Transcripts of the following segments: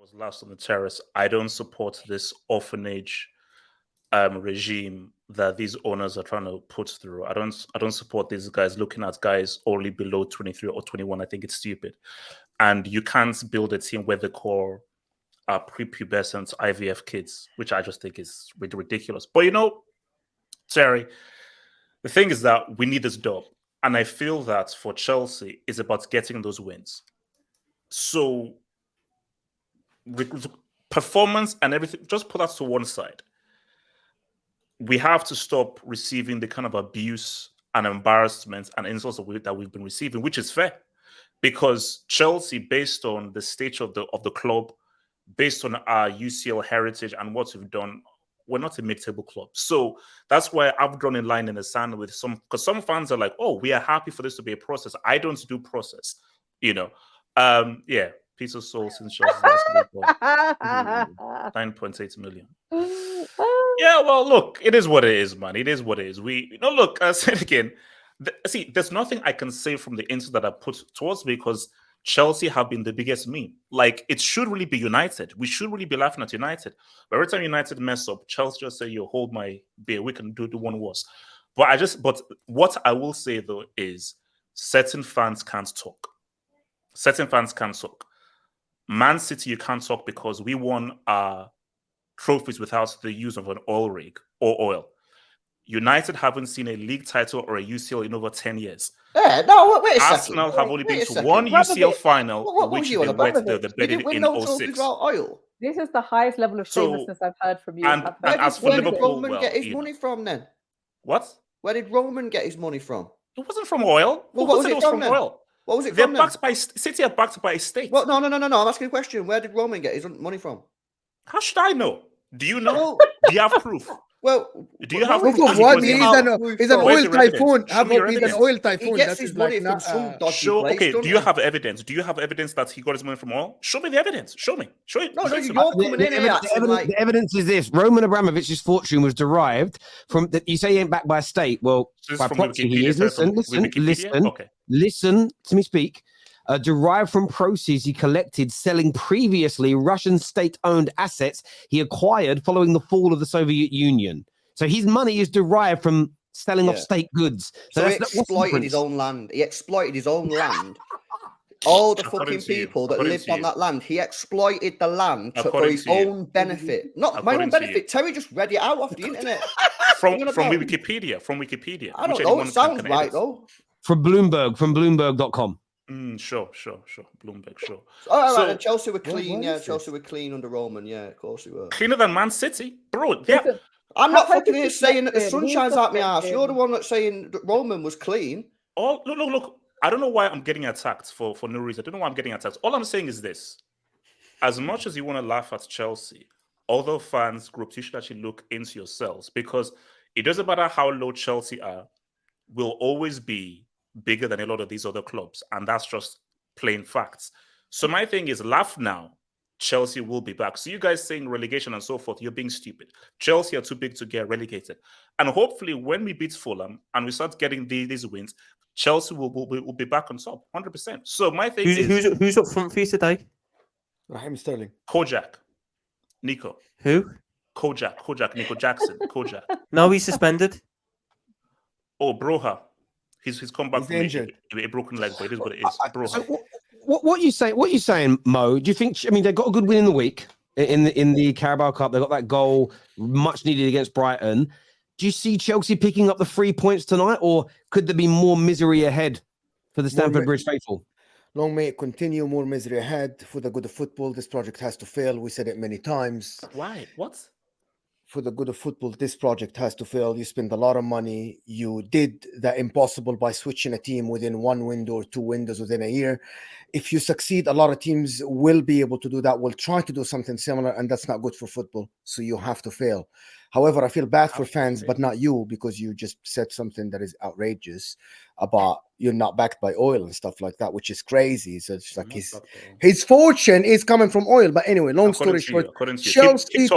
was last on the terrace. I don't support this orphanage regime that these owners are trying to put through. I don't support these guys looking at guys only below 23 or 21. I think it's stupid. And you can't build a team where the core are prepubescent IVF kids, which I just think is ridiculous. But Terry, the thing is that we need this dub. And I feel that for Chelsea, it's about getting those wins. So performance and everything, just put that to one side. We have to stop receiving the kind of abuse and embarrassment and insults that we've been receiving, which is fair, because Chelsea, based on the state of the club, based on our UCL heritage and what we've done, we're not a mid-table club. So that's why I've drawn a line in the sand with because some fans are like, "Oh, we are happy for this to be a process." I don't do process, Yeah, piece of soul since Chelsea's last league 9.8 million. Yeah, well, look, it is what it is, man. It is what it is. Look, I said again, there's nothing I can say from the insult that I put towards me because Chelsea have been the biggest meme. Like, it should really be United. We should really be laughing at United. But every time United mess up, Chelsea just say, "You hold my beer. We can do the one worse." But what I will say though is certain fans can't talk. Certain fans can't talk. Man City, you can't talk because we won our trophies without the use of an oil rig or oil. United haven't seen a league title or a UCL in over 10 years. Yeah, no, wait a Arsenal second. have only been to one UCL final, which they went the bedded in no 06. Oil. This is the highest level of shamelessness I've heard from you. And as for where Liverpool, did Roman get his money from then? What? Where did Roman get his money from? It wasn't from oil. Well, what was it from oil? What was it They're from backed by City are backed by a state. Well, no. I'm asking a question. Where did Roman get his money from? How should I know? Do you know? Do you have proof? Well, do you have proof of what? He's an oil typhoon. How about he's an oil typhoon? He gets his money from some dodgy place. Okay, do you have evidence? Do you have evidence that he got his money from oil? Show me the evidence. Show me. Show it. No, you're coming in here. The evidence is this: Roman Abramovich's fortune was derived from that. You say he ain't backed by a state. Well, by proxy, he is. Listen to me speak. Derived from proceeds he collected selling previously Russian state-owned assets he acquired following the fall of the Soviet Union. So his money is derived from selling off state goods. So he exploited his own land. He exploited his own land. All the fucking people that lived on that land, he exploited the land for his own benefit. Not my own benefit. Terry just read it out off the internet. From Wikipedia. From Wikipedia. I don't know. It sounds right, though. From Bloomberg.com. Sure. Bloomberg, sure. All right, and Chelsea were clean. Yeah, Chelsea were clean under Roman. Yeah, of course we were. Cleaner than Man City, bro. Yeah. I'm not fucking here saying that the sun shines out my ass. You're the one that's saying that Roman was clean. Oh, look. I don't know why I'm getting attacked for no reason. I don't know why I'm getting attacked. All I'm saying is this. As much as you want to laugh at Chelsea, other fans groups, you should actually look into yourselves because it doesn't matter how low Chelsea are, will always be bigger than a lot of these other clubs. And that's just plain facts. So my thing is laugh now. Chelsea will be back. So you guys saying relegation and so forth, you're being stupid. Chelsea are too big to get relegated. And hopefully when we beat Fulham and we start getting these wins, Chelsea will be back on top, 100%. So my thing is... Who's up front for you today? Raheem Sterling. Kojak. Nico. Who? Kojak, Nico Jackson. Kojak. No, he's suspended. Oh, Broha. He's come back from a broken leg, but it is what it is. Broha. So what you say? What you saying, Mo? Do you think? I mean, they got a good win in the week in the Carabao Cup. They got that goal, much needed against Brighton. Do you see Chelsea picking up the 3 points tonight, or could there be more misery ahead for the Stamford Bridge faithful? Long may it continue. More misery ahead. For the good of football, this project has to fail. We said it many times. Why? What? For the good of football, this project has to fail. You spend a lot of money. You did the impossible by switching a team within one window or 2 windows within a year. If you succeed, a lot of teams will be able to do that, will try to do something similar, and that's not good for football. So you have to fail. However, I feel bad for fans, but not you, because you just said something that is outrageous about you're not backed by oil and stuff like that, which is crazy. So it's like his fortune is coming from oil. But anyway, long story short, Chelsea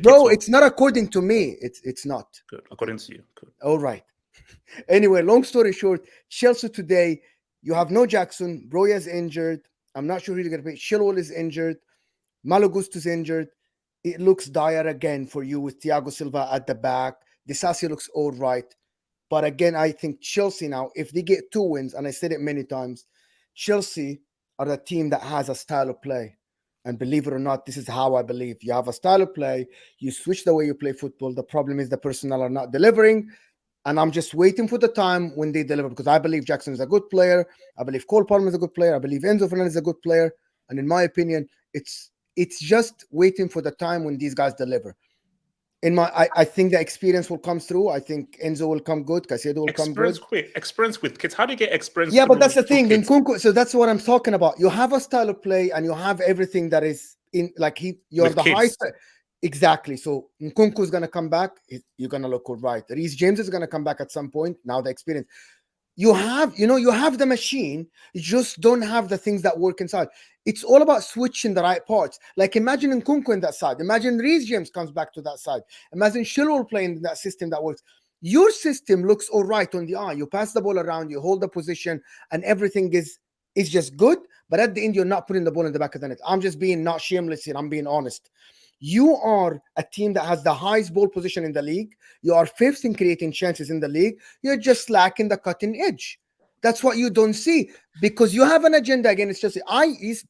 bro, it's not according to me. It's not. Good. According to you. Good. All right. Anyway, long story short, Chelsea today, you have no Jackson. Broya's injured. I'm not sure who you're going to play. Chilwell is injured. Malo Gusto's injured. It looks dire again for you with Thiago Silva at the back. Disasi looks all right. But again, I think Chelsea now, if they get 2 wins, and I said it many times, Chelsea are the team that has a style of play. And believe it or not, this is how I believe. You have a style of play. You switch the way you play football. The problem is the personnel are not delivering. And I'm just waiting for the time when they deliver, because I believe Jackson is a good player. I believe Cole Palmer is a good player. I believe Enzo Fernandez is a good player. And in my opinion, it's just waiting for the time when these guys deliver. I think the experience will come through. I think Enzo will come good. Caicedo will come good. Experience with kids. How do you get experience? Yeah, but that's the thing. In Nkunku, so that's what I'm talking about. You have a style of play and you have everything that is in, like, you're with the highest. Exactly. So Nkunku is going to come back. You're going to look all right. Reece James is going to come back at some point. Now the experience. You have the machine. You just don't have the things that work inside. It's all about switching the right parts. Like, imagine Nkunku in that side. Imagine Reece James comes back to that side. Imagine Chilwell playing in that system that works. Your system looks all right on the eye. You pass the ball around, you hold the position, and everything is just good. But at the end, you're not putting the ball in the back of the net. I'm just being not shameless here. I'm being honest. You are a team that has the highest ball position in the league. You are 5th in creating chances in the league. You're just lacking the cutting edge. That's what you don't see, because you have an agenda against Chelsea.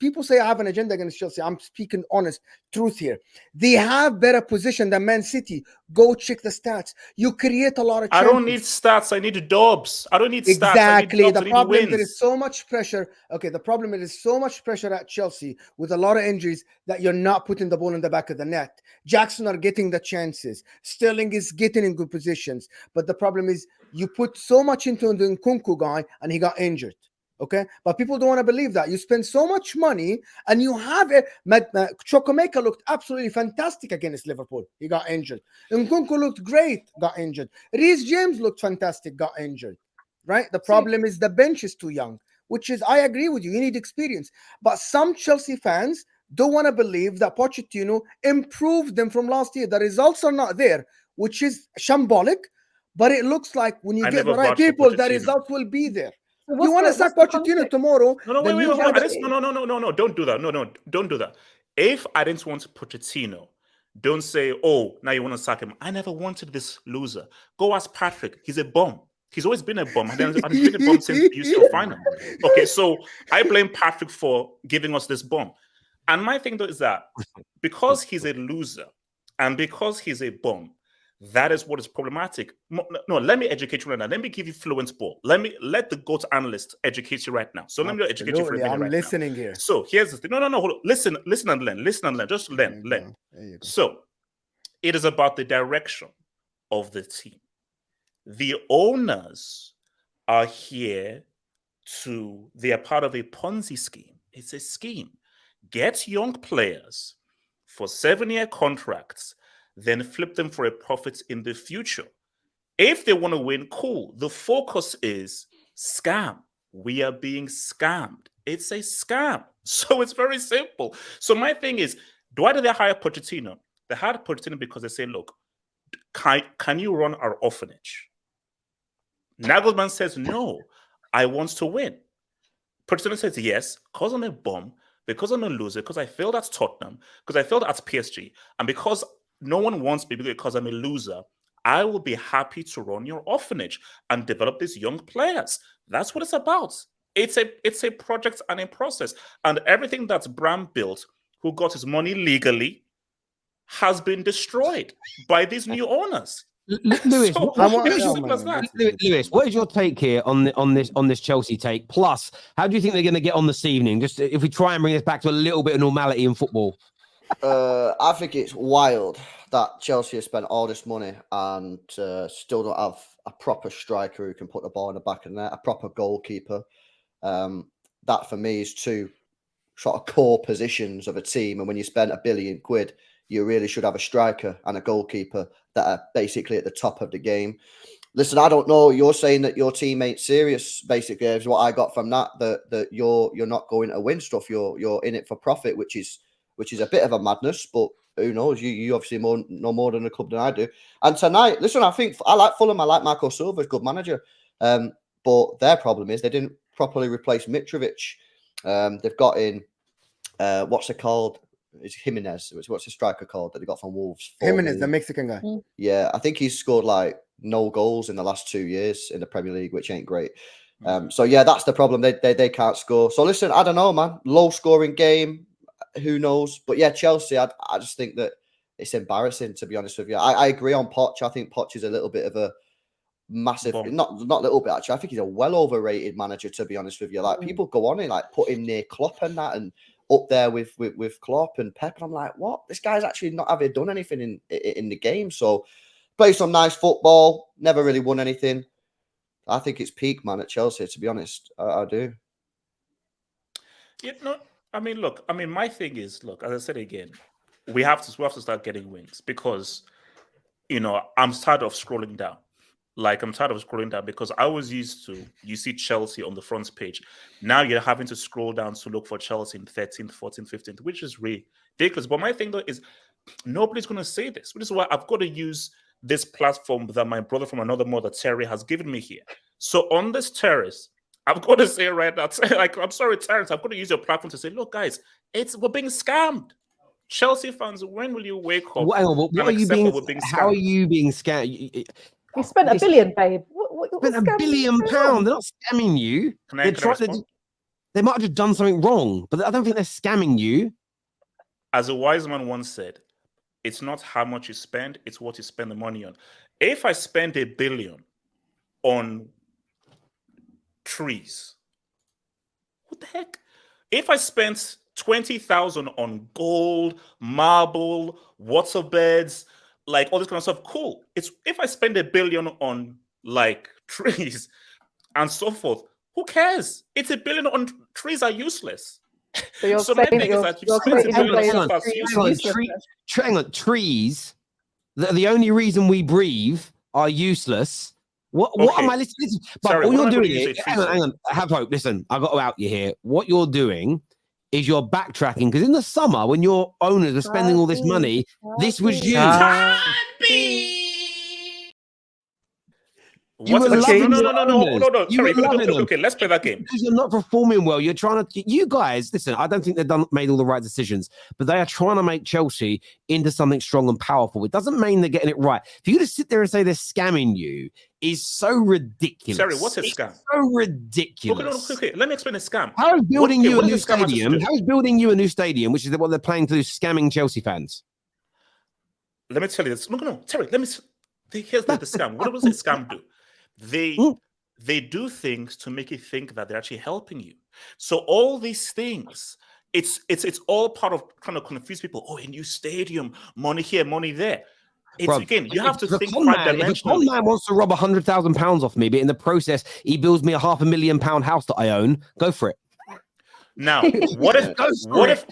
People say I have an agenda against Chelsea. I'm speaking honest truth here. They have better position than Man City. Go check the stats. You create a lot of chances. I don't need stats. I need dubs. I don't need stats. Exactly. I need dubs. The problem, there is so much pressure. Okay, the problem is so much pressure at Chelsea with a lot of injuries that you're not putting the ball in the back of the net. Jackson are getting the chances. Sterling is getting in good positions. But the problem is you put so much into the Nkunku guy and he got injured. Okay, but people don't want to believe that. You spend so much money and you have it. Chukwuemeka looked absolutely fantastic against Liverpool. He got injured. Nkunku looked great, got injured. Reece James looked fantastic, got injured. Right? The problem is the bench is too young, which is, I agree with you. You need experience. But some Chelsea fans don't want to believe that Pochettino improved them from last year. The results are not there, which is shambolic. But it looks like when you get the right people, the results will be there. You want to sack Pochettino tomorrow? No, wait. No, don't do that. No, don't do that. If I didn't want Pochettino, don't say, oh, now you want to sack him. I never wanted this loser. Go ask Patrick. He's a bum. He's always been a bum. And he's been a bum since you used to find him. Okay, so I blame Patrick for giving us this bum. And my thing, though, is that because he's a loser and because he's a bum, that is what is problematic. No, let me educate you right now. Let me give you fluent ball. Let the GOAT analyst educate you right now. So let me educate you for a minute. I'm listening here. So here's the thing. No, hold on. Listen and learn. Listen and learn. Just learn. So it is about the direction of the team. The owners are here they are part of a Ponzi scheme. It's a scheme. Get young players for 7-year contracts, then flip them for a profit in the future. If they want to win, cool. The focus is scam. We are being scammed. It's a scam. So it's very simple. So my thing is, why did they hire Pochettino? They hired Pochettino because they say, look, can you run our orphanage? Nagelsmann says, no, I want to win. Pochettino says, yes, because I'm a bum, because I'm a loser, because I failed at Tottenham, because I failed at PSG, and because no one wants me because I'm a loser, I will be happy to run your orphanage and develop these young players. That's what it's about. It's a project and a process. And everything that's Bram built, who got his money legally, has been destroyed by these new owners. Lewis, Lewis, what is your take here on this Chelsea take? Plus, how do you think they're going to get on this evening? Just if we try and bring this back to a little bit of normality in football. I think it's wild that Chelsea has spent all this money and still don't have a proper striker who can put the ball in the back of the net, a proper goalkeeper. That for me is two sort of core positions of a team. And when you spend £1 billion, you really should have a striker and a goalkeeper that are basically at the top of the game. Listen, I don't know. You're saying that your team ain't serious. Basically, is what I got from that. That you're not going to win stuff. You're in it for profit, which is a bit of a madness. But who knows? You obviously know more than the club than I do. And tonight, listen, I think I like Fulham. I like Marco Silva, good manager. But their problem is they didn't properly replace Mitrovic. They've got in what's it called? it's Jimenez. What's the striker called that they got from Wolves? Jimenez, the Mexican guy. Yeah, I think he's scored like no goals in the last 2 years in the Premier League, which ain't great. So yeah, that's the problem. They can't score. So listen, I don't know, man. Low scoring game. Who knows? But yeah, Chelsea. I just think that it's embarrassing, to be honest with you. I agree on Poch. I think Poch is a little bit of a massive, not little bit actually. I think he's a well overrated manager, to be honest with you. Like people go on and like put him near Klopp and that, and up there with Klopp and Pep. And I'm like, what? This guy's actually not having done anything in the game. So play some nice football. Never really won anything. I think it's peak, man, at Chelsea. To be honest, I do. Yeah, no. I mean, look. I mean, my thing is, look. As I said again, we have to start getting wins because, I'm tired of scrolling down. Like, I'm tired of scrolling down because I was used to, you see Chelsea on the front page. Now you're having to scroll down to look for Chelsea in 13th, 14th, 15th, which is ridiculous. But my thing, though, is nobody's going to say this, which is why I've got to use this platform that my brother from another mother, Terry, has given me here. So on this Terrace, I've got to say right now, like, I'm sorry, Terrence, I've got to use your platform to say, look, guys, we're being scammed. Chelsea fans, when will you wake up? What are you being? How are you being scammed? You spent $1 billion, babe. What spent £1 billion. They're not scamming you. They might have just done something wrong, but I don't think they're scamming you. As a wise man once said, it's not how much you spend, it's what you spend the money on. If I spend $1 billion on trees, what the heck? If I spent 20,000 on gold, marble, water beds, like all this kind of stuff, cool. It's if I spend $1 billion on like trees and so forth, who cares? It's $1 billion on trees are useless. So you're saying that hang on, trees, the only reason we breathe are useless. What am I listening to? But sorry, all you're doing is, hang on, have hope. Listen, I got to out you here. What you're doing is you're backtracking because in the summer, when your owners are spending all this money, this was you. No. Sorry, okay, let's play that game. Because you're not performing well. You're trying to. You guys, listen. I don't think they've made all the right decisions, but they are trying to make Chelsea into something strong and powerful. It doesn't mean they're getting it right. For you to sit there and say they're scamming you is so ridiculous. Sorry, what's a scam? So ridiculous. Okay. Let me explain a scam. How is building you a new stadium? How is building you a new stadium, which is what they're planning to do, scamming Chelsea fans? Let me tell you this. No, Terry. Here's the scam. What does a scam do? They do things to make you think that they're actually helping you. So all these things, it's all part of trying to confuse people. Oh, a new stadium, money here, money there. Again, you have to think quite dimensionally. If a con man wants to rob £100,000 off me, but in the process he builds me a £500,000 house that I own, go for it. Now, what if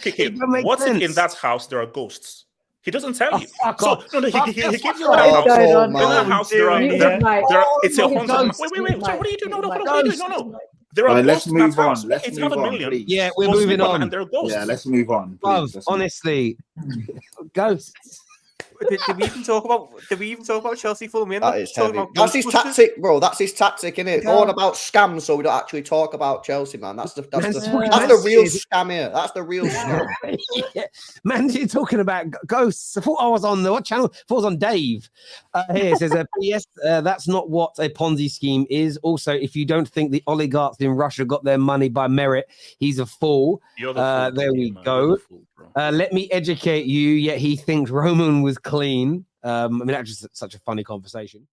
in that house there are ghosts? He doesn't tell you. He gives you that house. It's a haunted. Wait. What are you doing? No. What are you doing? No. There are let's ghosts move in on. It's Let's move on, please. Yeah, we're moving on. And there are ghosts. Yeah, let's move on. Please. Honestly, ghosts. Did we even talk about Chelsea Fulham? That's his tactic, bro. That's his tactic, innit? It's all about scams, so we don't actually talk about Chelsea, man. That's the real scam here. That's the real scam. Yeah. Man, you're talking about ghosts. I thought I was on what channel? I thought I was on Dave. Here it says, "P.S. That's not what a Ponzi scheme is. Also, if you don't think the oligarchs in Russia got their money by merit, he's a fool." There we go. Let me educate you. Yet he thinks Roman was clean. I mean, that's just such a funny conversation.